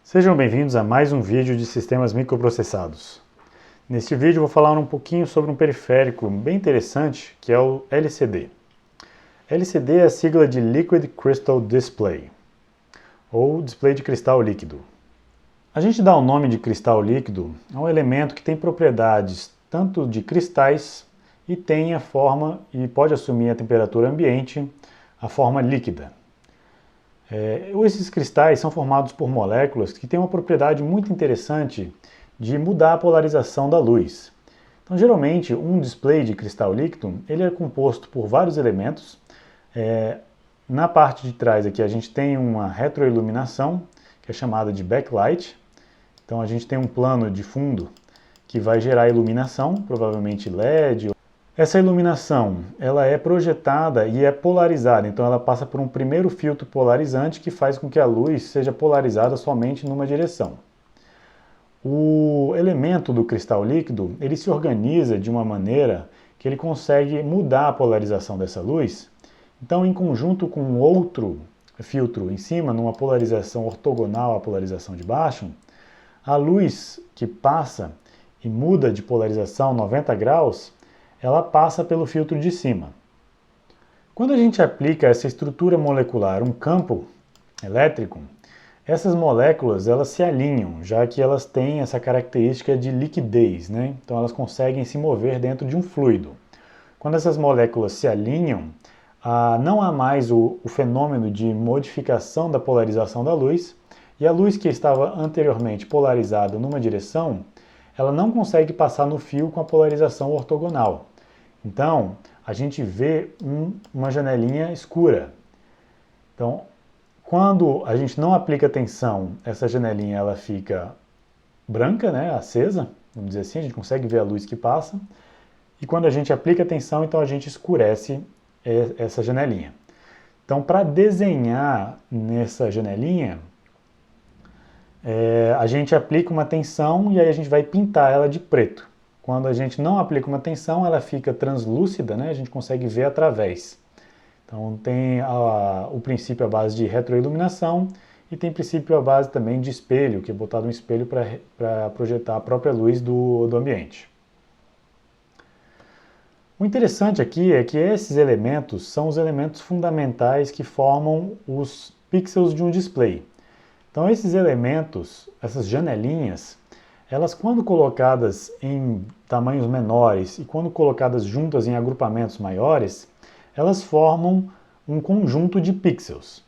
Sejam bem-vindos a mais um vídeo de sistemas microprocessados. Neste vídeo vou falar um pouquinho sobre um periférico bem interessante que é o LCD. LCD é a sigla de Liquid Crystal Display, ou display de cristal líquido. A gente dá o nome de cristal líquido a um elemento que tem propriedades tanto de cristais e tem a forma e pode assumir a temperatura ambiente, a forma líquida. Esses cristais são formados por moléculas que têm uma propriedade muito interessante de mudar a polarização da luz. Então, geralmente, um display de cristal líquido ele é composto por vários elementos. Na parte de trás aqui a gente tem uma retroiluminação, que é chamada de backlight. Então a gente tem um plano de fundo que vai gerar iluminação, provavelmente LED. Essa iluminação ela é projetada e é polarizada, então ela passa por um primeiro filtro polarizante que faz com que a luz seja polarizada somente numa direção. O elemento do cristal líquido ele se organiza de uma maneira que ele consegue mudar a polarização dessa luz. Então, em conjunto com outro filtro em cima, numa polarização ortogonal à polarização de baixo, a luz que passa e muda de polarização 90 graus, ela passa pelo filtro de cima. Quando a gente aplica essa estrutura molecular, um campo elétrico, essas moléculas elas se alinham, já que elas têm essa característica de liquidez, né? Então elas conseguem se mover dentro de um fluido. Quando essas moléculas se alinham, não há mais o fenômeno de modificação da polarização da luz, e a luz que estava anteriormente polarizada numa direção, ela não consegue passar no fio com a polarização ortogonal. Então, a gente vê uma janelinha escura. Então, quando a gente não aplica tensão, essa janelinha ela fica branca, né, acesa, vamos dizer assim, a gente consegue ver a luz que passa. E quando a gente aplica tensão, então a gente escurece essa janelinha. Então, para desenhar nessa janelinha, a gente aplica uma tensão e aí a gente vai pintar ela de preto. Quando a gente não aplica uma tensão, ela fica translúcida, né? A gente consegue ver através. Então tem o princípio à base de retroiluminação e tem princípio à base também de espelho, que é botado um espelho para projetar a própria luz do ambiente. O interessante aqui é que esses elementos são os elementos fundamentais que formam os pixels de um display. Então esses elementos, essas janelinhas, elas quando colocadas em tamanhos menores e quando colocadas juntas em agrupamentos maiores, elas formam um conjunto de pixels.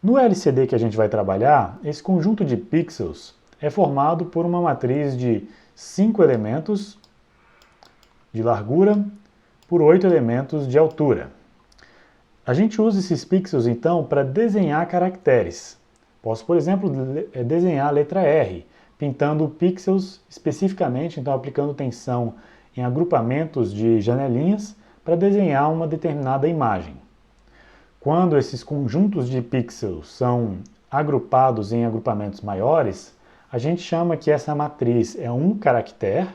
No LCD que a gente vai trabalhar, esse conjunto de pixels é formado por uma matriz de 5 elementos de largura por 8 elementos de altura. A gente usa esses pixels então para desenhar caracteres. Posso, por exemplo, desenhar a letra R, pintando pixels especificamente, então aplicando tensão em agrupamentos de janelinhas para desenhar uma determinada imagem. Quando esses conjuntos de pixels são agrupados em agrupamentos maiores, a gente chama que essa matriz é um caractere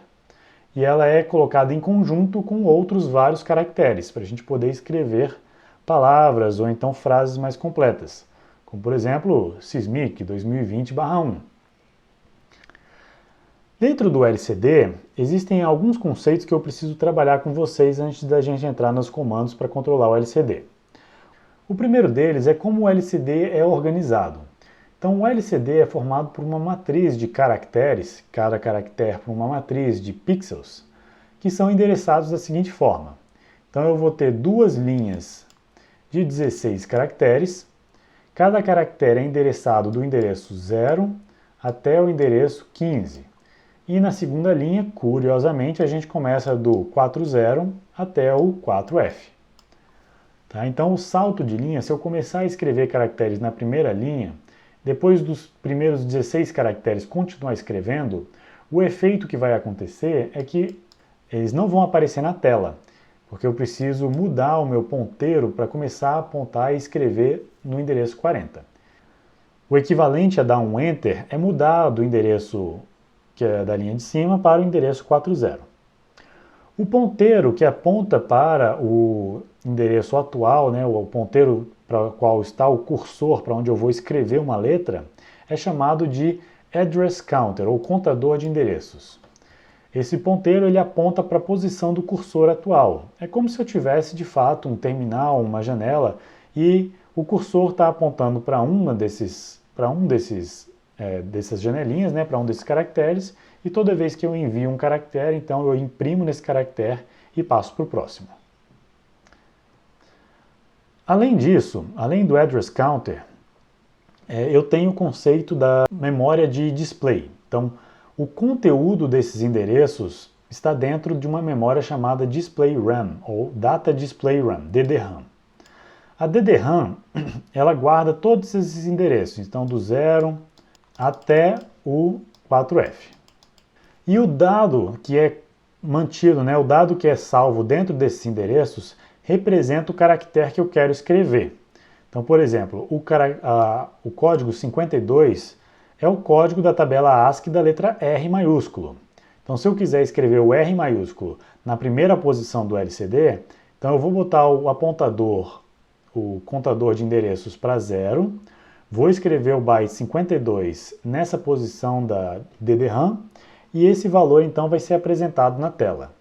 e ela é colocada em conjunto com outros vários caracteres, para a gente poder escrever palavras ou então frases mais completas. Como, por exemplo, SISMIC 2020/1. Dentro do LCD, existem alguns conceitos que eu preciso trabalhar com vocês antes da gente entrar nos comandos para controlar o LCD. O primeiro deles é como o LCD é organizado. Então, o LCD é formado por uma matriz de caracteres, cada caractere por uma matriz de pixels, que são endereçados da seguinte forma. Então, eu vou ter duas linhas de 16 caracteres. Cada caractere é endereçado do endereço 0 até o endereço 15. E na segunda linha, curiosamente, a gente começa do 40 até o 4F. Tá? Então, o salto de linha, se eu começar a escrever caracteres na primeira linha, depois dos primeiros 16 caracteres continuar escrevendo, o efeito que vai acontecer é que eles não vão aparecer na tela, porque eu preciso mudar o meu ponteiro para começar a apontar e escrever no endereço 40. O equivalente a dar um Enter é mudar do endereço que é da linha de cima para o endereço 40. O ponteiro que aponta para o endereço atual, né, o ponteiro para o qual está o cursor, para onde eu vou escrever uma letra, é chamado de Address Counter, ou contador de endereços. Esse ponteiro ele aponta para a posição do cursor atual. É como se eu tivesse de fato um terminal, uma janela, e o cursor está apontando para dessas janelinhas, né, para um desses caracteres, e toda vez que eu envio um caractere, então eu imprimo nesse caractere e passo para o próximo. Além disso, além do Address Counter, eu tenho o conceito da memória de display. Então, o conteúdo desses endereços está dentro de uma memória chamada Display RAM, ou Data Display RAM, DDRAM. A DDRAM, ela guarda todos esses endereços, então do 0 até o 4F. E o dado que é mantido, né, o dado que é salvo dentro desses endereços, representa o caractere que eu quero escrever. Então, por exemplo, o código 52 é o código da tabela ASCII da letra R maiúsculo. Então, se eu quiser escrever o R maiúsculo na primeira posição do LCD, então eu vou botar o apontador, o contador de endereços para 0, vou escrever o byte 52 nessa posição da DDRAM e esse valor então vai ser apresentado na tela.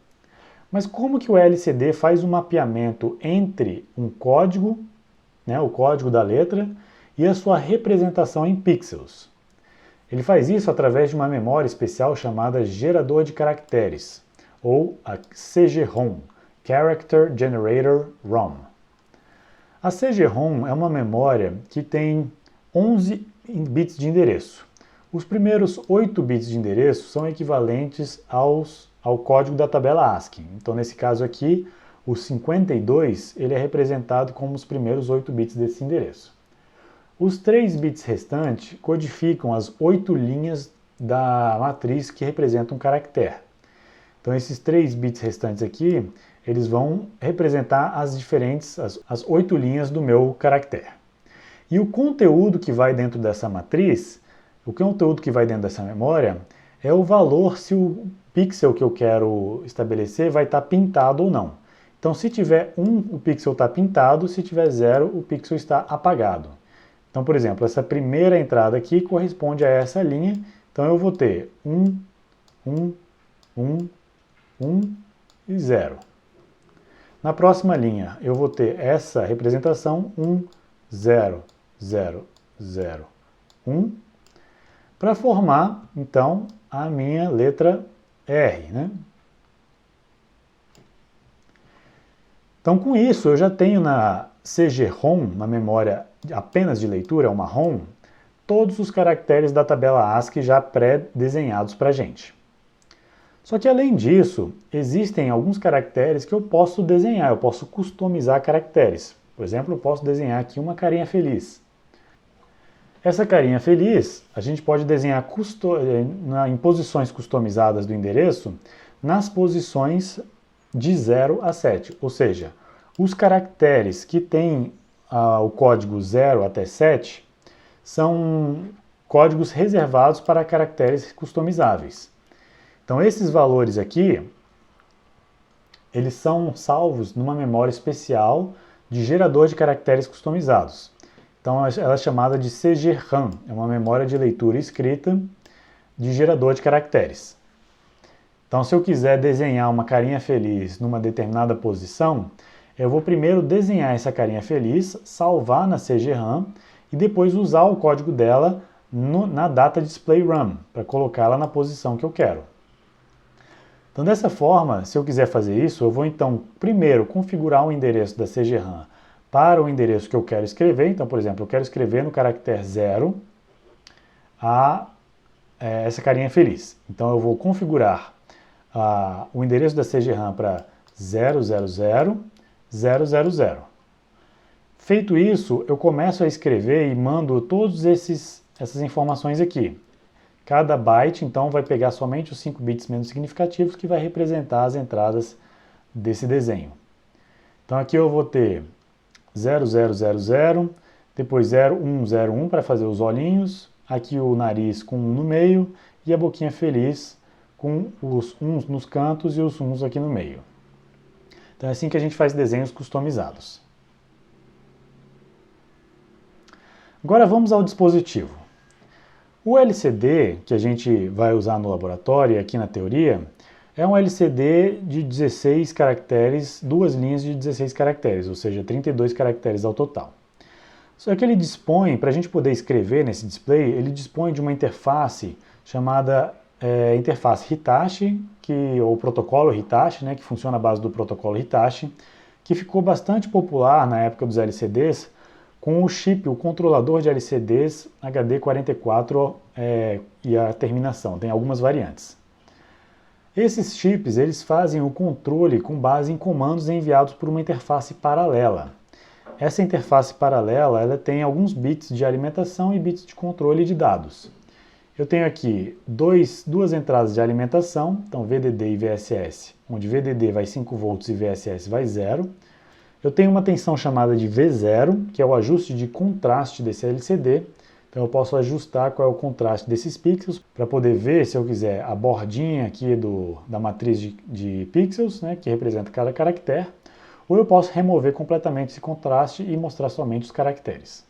Mas como que o LCD faz um mapeamento entre um código, né, o código da letra, e a sua representação em pixels? Ele faz isso através de uma memória especial chamada gerador de caracteres, ou a CG-ROM, Character Generator ROM. A CG-ROM é uma memória que tem 11 bits de endereço. Os primeiros 8 bits de endereço são equivalentes ao código da tabela ASCII. Então, nesse caso aqui, o 52 ele é representado como os primeiros 8 bits desse endereço. Os 3 bits restantes codificam as 8 linhas da matriz que representam um caractere. Então, esses 3 bits restantes aqui, eles vão representar as 8 linhas do meu caractere. E o conteúdo que vai dentro dessa matriz, o conteúdo que vai dentro dessa memória, é o valor se o pixel que eu quero estabelecer vai estar pintado ou não. Então, se tiver 1, o pixel está pintado, se tiver 0, o pixel está apagado. Então, por exemplo, essa primeira entrada aqui corresponde a essa linha, então eu vou ter 1, 1, 1, 1 e 0. Na próxima linha, eu vou ter essa representação 1, 0, 0, 0, 1, para formar, então, a minha letra R, né? Então, com isso, eu já tenho na CG-ROM, na memória apenas de leitura, uma ROM, todos os caracteres da tabela ASCII já pré-desenhados para a gente. Só que, além disso, existem alguns caracteres que eu posso desenhar, eu posso customizar caracteres. Por exemplo, eu posso desenhar aqui uma carinha feliz. Essa carinha feliz, a gente pode desenhar em posições customizadas do endereço, nas posições de 0 a 7. Ou seja, os caracteres que têm o código 0 até 7 são códigos reservados para caracteres customizáveis. Então, esses valores aqui, eles são salvos numa memória especial de gerador de caracteres customizados. Então, ela é chamada de CG-RAM, é uma memória de leitura e escrita de gerador de caracteres. Então, se eu quiser desenhar uma carinha feliz numa determinada posição, eu vou primeiro desenhar essa carinha feliz, salvar na CG-RAM e depois usar o código dela na Data Display RAM, para colocá-la na posição que eu quero. Então, dessa forma, se eu quiser fazer isso, eu vou então primeiro configurar o endereço da CG-RAM para o endereço que eu quero escrever. Então, por exemplo, eu quero escrever no caractere 0 essa carinha feliz. Então, eu vou configurar o endereço da CG-RAM para 000 000. Feito isso, eu começo a escrever e mando todas essas informações aqui. Cada byte, então, vai pegar somente os 5 bits menos significativos que vai representar as entradas desse desenho. Então, aqui eu vou ter 0000, depois 0101 para fazer os olhinhos, aqui o nariz com 1 no meio e a boquinha feliz com os uns nos cantos e os uns aqui no meio. Então é assim que a gente faz desenhos customizados. Agora vamos ao dispositivo. O LCD que a gente vai usar no laboratório e aqui na teoria é um LCD de 16 caracteres, duas linhas de 16 caracteres, ou seja, 32 caracteres ao total. Só que ele dispõe, para a gente poder escrever nesse display, ele dispõe de uma interface chamada interface Hitachi, ou protocolo Hitachi, né, que funciona à base do protocolo Hitachi, que ficou bastante popular na época dos LCDs, com o chip, o controlador de LCDs HD44 e a terminação, tem algumas variantes. Esses chips eles fazem o controle com base em comandos enviados por uma interface paralela. Essa interface paralela ela tem alguns bits de alimentação e bits de controle de dados. Eu tenho aqui duas entradas de alimentação, então VDD e VSS, onde VDD vai 5 volts e VSS vai 0. Eu tenho uma tensão chamada de V0, que é o ajuste de contraste desse LCD. Então eu posso ajustar qual é o contraste desses pixels para poder ver, se eu quiser, a bordinha aqui da matriz de pixels, né, que representa cada caractere, ou eu posso remover completamente esse contraste e mostrar somente os caracteres.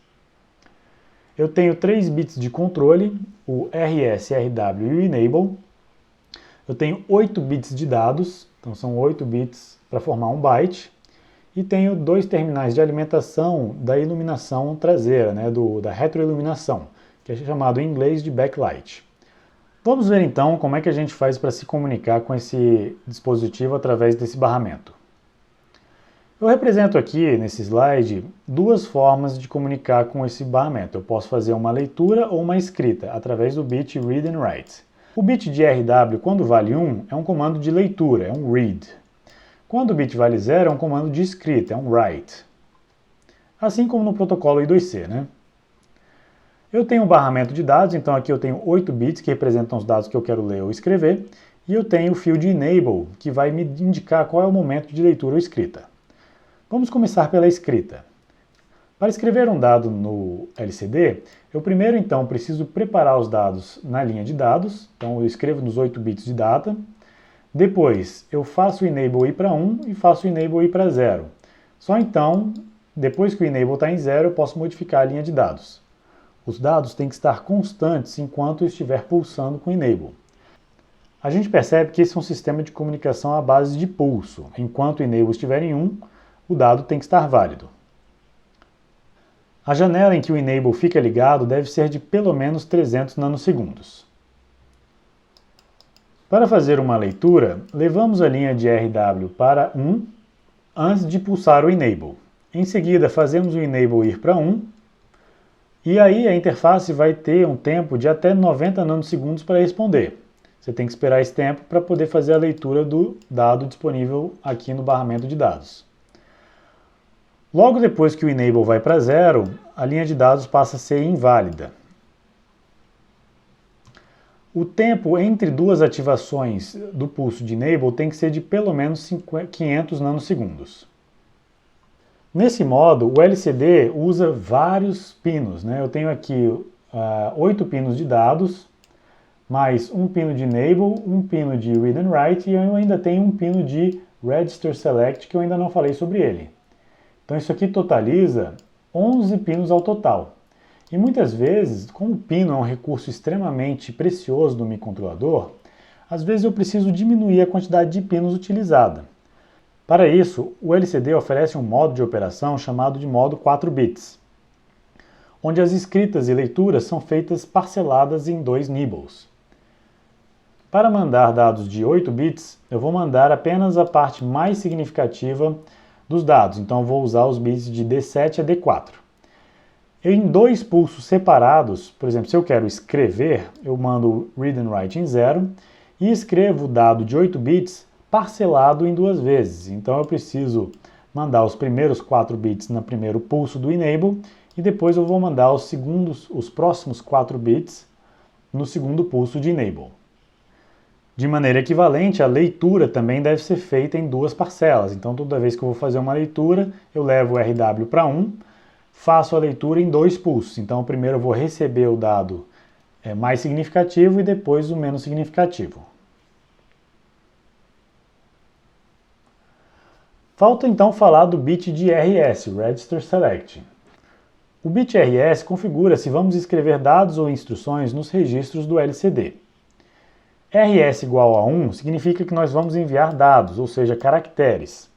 Eu tenho 3 bits de controle, o RS, RW e o Enable. Eu tenho 8 bits de dados, então são 8 bits para formar um byte. E tenho 2 terminais de alimentação da iluminação traseira, né, da retroiluminação, que é chamado em inglês de backlight. Vamos ver então como é que a gente faz para se comunicar com esse dispositivo através desse barramento. Eu represento aqui, nesse slide, 2 formas de comunicar com esse barramento. Eu posso fazer uma leitura ou uma escrita, através do bit read and write. O bit de RW, quando vale 1, é um comando de leitura, é um read. Quando o bit vale 0, é um comando de escrita, é um write. Assim como no protocolo I2C, né? Eu tenho um barramento de dados, então aqui eu tenho 8 bits que representam os dados que eu quero ler ou escrever, e eu tenho o field enable, que vai me indicar qual é o momento de leitura ou escrita. Vamos começar pela escrita. Para escrever um dado no LCD, eu primeiro então preciso preparar os dados na linha de dados, então eu escrevo nos 8 bits de data. Depois eu faço o enable ir para 1 e faço o enable ir para 0. Só então, depois que o enable está em 0, eu posso modificar a linha de dados. Os dados têm que estar constantes enquanto eu estiver pulsando com o enable. A gente percebe que esse é um sistema de comunicação à base de pulso. Enquanto o enable estiver em 1, o dado tem que estar válido. A janela em que o enable fica ligado deve ser de pelo menos 300 nanosegundos. Para fazer uma leitura, levamos a linha de RW para 1 antes de pulsar o enable. Em seguida, fazemos o enable ir para 1 e aí a interface vai ter um tempo de até 90 nanosegundos para responder. Você tem que esperar esse tempo para poder fazer a leitura do dado disponível aqui no barramento de dados. Logo depois que o enable vai para 0, a linha de dados passa a ser inválida. O tempo entre duas ativações do pulso de enable tem que ser de pelo menos 500 nanosegundos. Nesse modo, o LCD usa vários pinos, né? Eu tenho aqui 8 pinos de dados, mais um pino de enable, um pino de read and write e eu ainda tenho um pino de register select que eu ainda não falei sobre ele. Então isso aqui totaliza 11 pinos ao total. E muitas vezes, como o pino é um recurso extremamente precioso do microcontrolador, às vezes eu preciso diminuir a quantidade de pinos utilizada. Para isso, o LCD oferece um modo de operação chamado de modo 4 bits, onde as escritas e leituras são feitas parceladas em 2 nibbles. Para mandar dados de 8 bits, eu vou mandar apenas a parte mais significativa dos dados, então eu vou usar os bits de D7 a D4. Em 2 pulsos separados, por exemplo, se eu quero escrever, eu mando read and write em 0 e escrevo o dado de 8 bits parcelado em 2 vezes. Então eu preciso mandar os primeiros 4 bits no primeiro pulso do enable e depois eu vou mandar os próximos 4 bits no segundo pulso de enable. De maneira equivalente, a leitura também deve ser feita em 2 parcelas. Então, toda vez que eu vou fazer uma leitura, eu levo o RW para 1, faço a leitura em 2 pulsos. Então, primeiro eu vou receber o dado mais significativo e depois o menos significativo. Falta então falar do bit de RS, Register Select. O bit RS configura se vamos escrever dados ou instruções nos registros do LCD. RS igual a 1 significa que nós vamos enviar dados, ou seja, caracteres.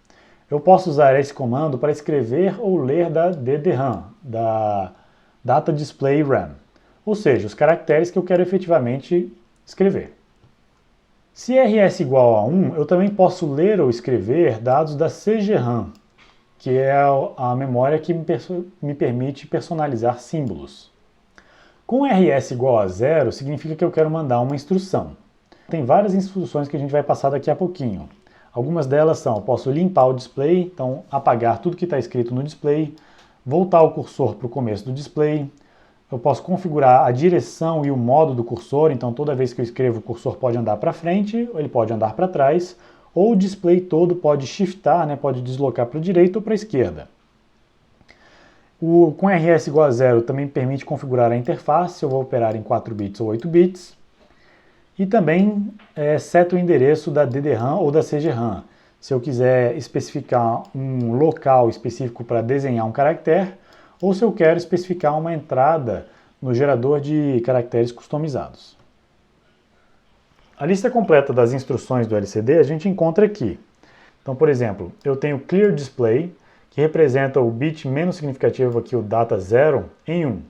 Eu posso usar esse comando para escrever ou ler da DDRAM, da Data Display RAM, ou seja, os caracteres que eu quero efetivamente escrever. Se RS igual a 1, eu também posso ler ou escrever dados da CGRAM, que é a memória que me permite personalizar símbolos. Com RS igual a 0, significa que eu quero mandar uma instrução. Tem várias instruções que a gente vai passar daqui a pouquinho. Algumas delas são, eu posso limpar o display, então apagar tudo que está escrito no display, voltar o cursor para o começo do display, eu posso configurar a direção e o modo do cursor, então toda vez que eu escrevo o cursor pode andar para frente, ou ele pode andar para trás, ou o display todo pode shiftar, pode deslocar para a direita ou para a esquerda. Com RS igual a 0 também permite configurar a interface, se eu vou operar em 4 bits ou 8 bits. E também seta o endereço da DDRAM ou da CGRAM. Se eu quiser especificar um local específico para desenhar um caractere, ou se eu quero especificar uma entrada no gerador de caracteres customizados. A lista completa das instruções do LCD a gente encontra aqui. Então, por exemplo, eu tenho Clear Display, que representa o bit menos significativo aqui, o data 0, em 1.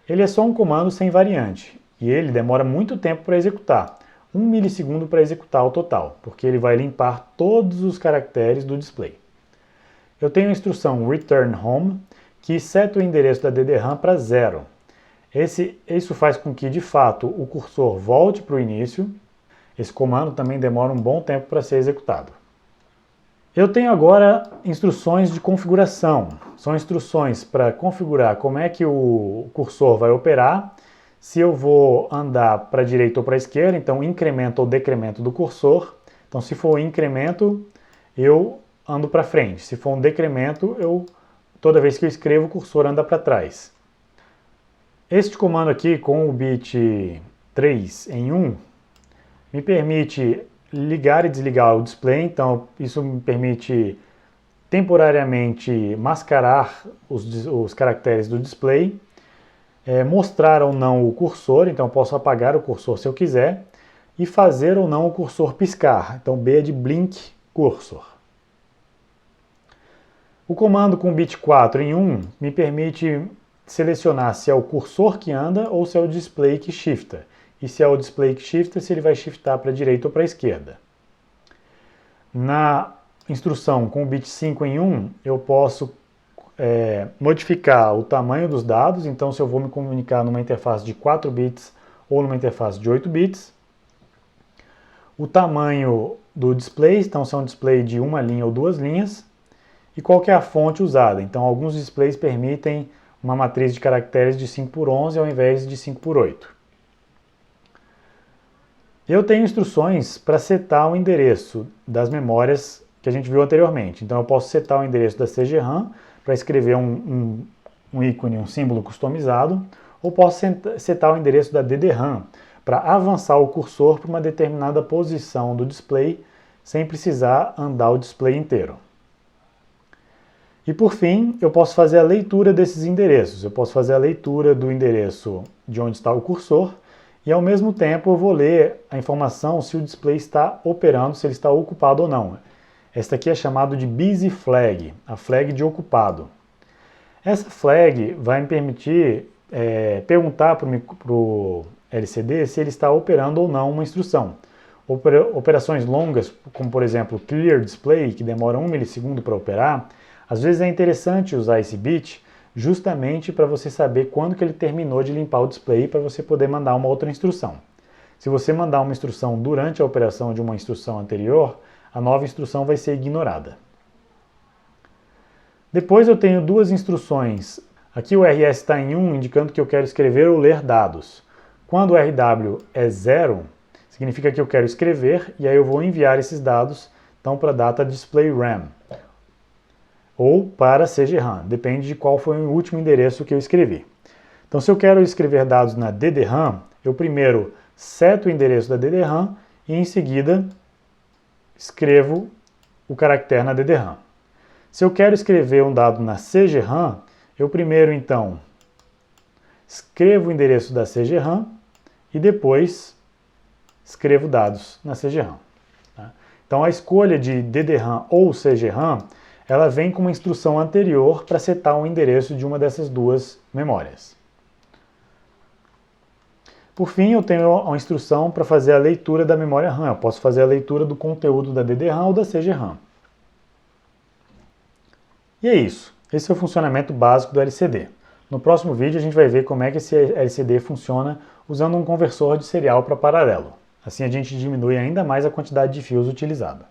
Ele é só um comando sem variante, e ele demora muito tempo para executar, 1 milissegundo para executar o total, porque ele vai limpar todos os caracteres do display. Eu tenho a instrução Return Home, que seta o endereço da DDRAM para 0. Isso faz com que, de fato, o cursor volte para o início. Esse comando também demora um bom tempo para ser executado. Eu tenho agora instruções de configuração. São instruções para configurar como é que o cursor vai operar, se eu vou andar para a direita ou para a esquerda, então incremento ou decremento do cursor. Então, se for incremento, eu ando para frente. Se for um decremento, toda vez que eu escrevo, o cursor anda para trás. Este comando aqui, com o bit 3 em 1, me permite ligar e desligar o display, então isso me permite temporariamente mascarar os caracteres do display, mostrar ou não o cursor, então eu posso apagar o cursor se eu quiser, e fazer ou não o cursor piscar, então B é de Blink Cursor. O comando com bit 4 em 1 me permite selecionar se é o cursor que anda ou se é o display que shifta. E se é o display que shifta, se ele vai shiftar para a direita ou para a esquerda. Na instrução com o bit 5 em 1, eu posso modificar o tamanho dos dados, então se eu vou me comunicar numa interface de 4 bits ou numa interface de 8 bits. O tamanho do display, então se é um display de uma linha ou duas linhas. E qual que é a fonte usada? Então alguns displays permitem uma matriz de caracteres de 5x11 ao invés de 5x8. Eu tenho instruções para setar o endereço das memórias que a gente viu anteriormente. Então eu posso setar o endereço da CGRAM para escrever um ícone, um símbolo customizado, ou posso setar o endereço da DDRAM para avançar o cursor para uma determinada posição do display sem precisar andar o display inteiro. E por fim, eu posso fazer a leitura desses endereços. Eu posso fazer a leitura do endereço de onde está o cursor e ao mesmo tempo eu vou ler a informação se o display está operando, se ele está ocupado ou não. Esta aqui é chamada de Busy Flag, a flag de ocupado. Essa flag vai me permitir perguntar para o LCD se ele está operando ou não uma instrução. Operações longas, como por exemplo Clear Display, que demora 1 milissegundo para operar, às vezes é interessante usar esse bit justamente para você saber quando que ele terminou de limpar o display para você poder mandar uma outra instrução. Se você mandar uma instrução durante a operação de uma instrução anterior, a nova instrução vai ser ignorada. Depois eu tenho duas instruções. Aqui o RS está em 1, indicando que eu quero escrever ou ler dados. Quando o RW é 0, significa que eu quero escrever e aí eu vou enviar esses dados então, para a Data Display RAM ou para CGRAM, depende de qual foi o último endereço que eu escrevi. Então, se eu quero escrever dados na DDRAM, eu primeiro seto o endereço da DDRAM e em seguida escrevo o caractere na DDRAM. Se eu quero escrever um dado na CGRAM, eu primeiro então escrevo o endereço da CGRAM e depois escrevo dados na CGRAM. Tá? Então a escolha de DDRAM ou CGRAM, ela vem com uma instrução anterior para setar o endereço de uma dessas duas memórias. Por fim, eu tenho uma instrução para fazer a leitura da memória RAM. Eu posso fazer a leitura do conteúdo da DDRAM ou da CGRAM. E é isso. Esse é o funcionamento básico do LCD. No próximo vídeo a gente vai ver como é que esse LCD funciona usando um conversor de serial para paralelo. Assim a gente diminui ainda mais a quantidade de fios utilizada.